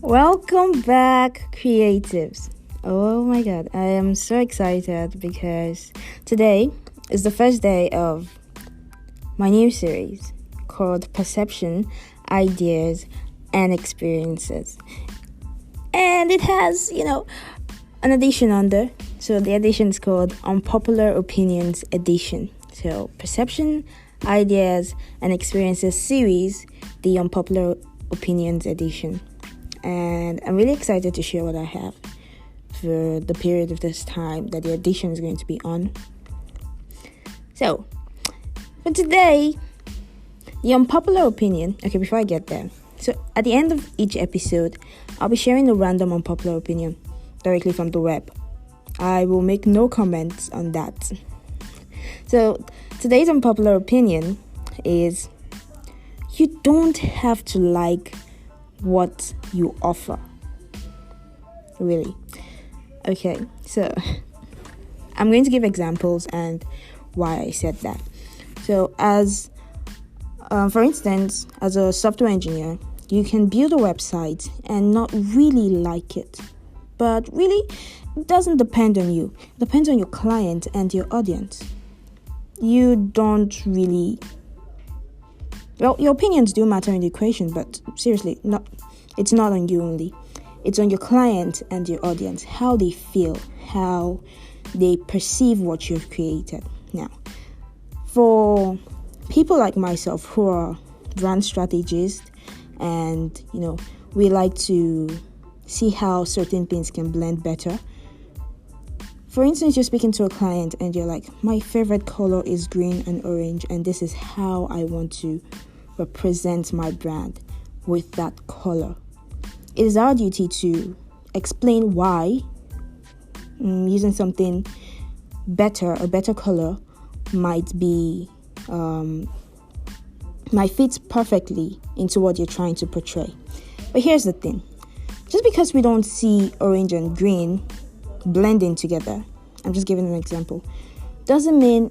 Welcome back, creatives. Oh my god, I am so excited because today is the first day of my new series called Perception, Ideas, and Experiences. And it has, an edition under. So the edition is called Unpopular Opinions Edition. So Perception, Ideas, and Experiences series, the Unpopular Opinions Edition. And I'm really excited to share what I have for the period of this time that the edition is going to be on. So, for today, the unpopular opinion. Okay, before I get there. So, at the end of each episode, I'll be sharing a random unpopular opinion directly from the web. I will make no comments on that. So, today's unpopular opinion is you don't have to like what you offer. Really. Okay, so I'm going to give examples and why I said that. So for instance, as a software engineer, you can build a website and not really like it. But really, it doesn't depend on you. It depends on your client and your audience. You don't really... Well, your opinions do matter in the equation, but seriously, it's not on you only. It's on your client and your audience, how they feel, how they perceive what you've created. Now, for people like myself who are brand strategists and, we like to see how certain things can blend better. For instance, you're speaking to a client and you're like, my favorite color is green and orange, and this is how I want to represent my brand with that color. It is our duty to explain why using something better, a better color, might fit perfectly into what you're trying to portray. But here's the thing. Just because we don't see orange and green blending together, I'm just giving an example, doesn't mean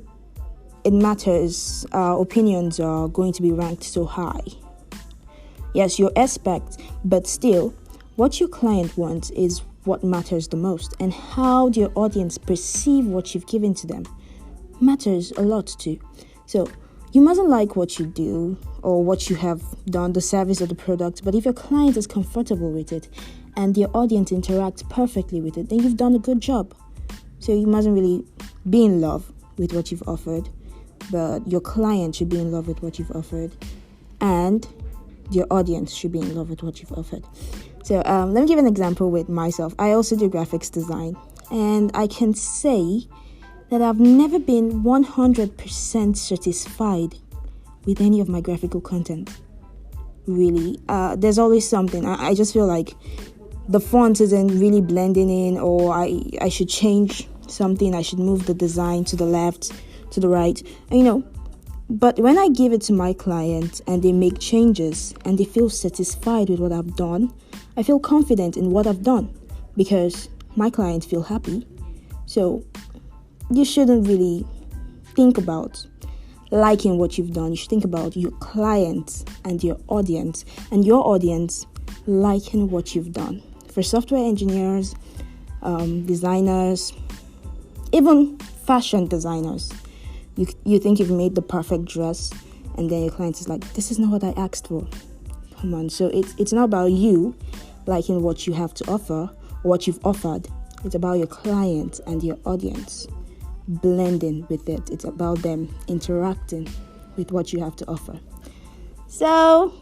it matters. Our opinions are going to be ranked so high. Yes, you're expert, but still, what your client wants is what matters the most, and how your audience perceive what you've given to them matters a lot too. So you mustn't like what you do or what you have done, the service or the product, but if your client is comfortable with it and your audience interacts perfectly with it, then you've done a good job. So you mustn't really be in love with what you've offered, but your client should be in love with what you've offered, and your audience should be in love with what you've offered. So let me give an example with myself. I also do graphics design, and I can say that I've never been 100% satisfied with any of my graphical content. Really, there's always something. I just feel like the font isn't really blending in, or I should change something. I should move the design to the left, to the right, but when I give it to my client and they make changes and they feel satisfied with what I've done, I feel confident in what I've done because my clients feel happy. So you shouldn't really think about liking what you've done. You should think about your client and your audience liking what you've done. For software engineers, designers, even fashion designers, you think you've made the perfect dress, and then your client is like, this is not what I asked for. Come on. So it's not about you liking what you have to offer or what you've offered. It's about your client and your audience blending with it. It's about them interacting with what you have to offer. So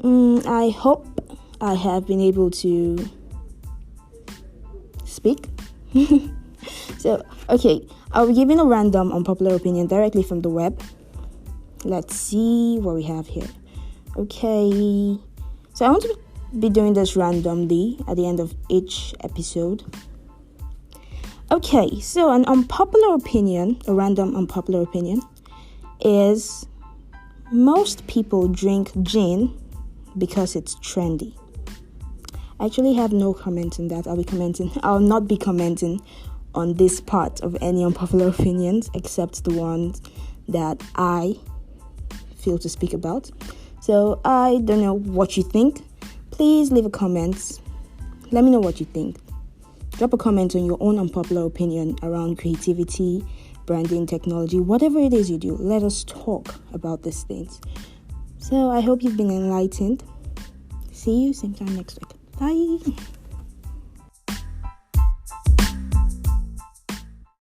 I hope I have been able to speak. So, okay, I'll be giving a random unpopular opinion directly from the web. Let's see what we have here. Okay, so I want to be doing this randomly at the end of each episode. Okay, so an unpopular opinion, a random unpopular opinion, is most people drink gin because it's trendy. I actually have no comment on that. I'll not be commenting on this part of any unpopular opinions except the ones that I feel to speak about. So I don't know what you think. Please leave a comment let me know what you think. Drop a comment on your own unpopular opinion around creativity, branding, technology, whatever it is you do. Let us talk about these things. So I hope you've been enlightened. See you same time next week. Bye.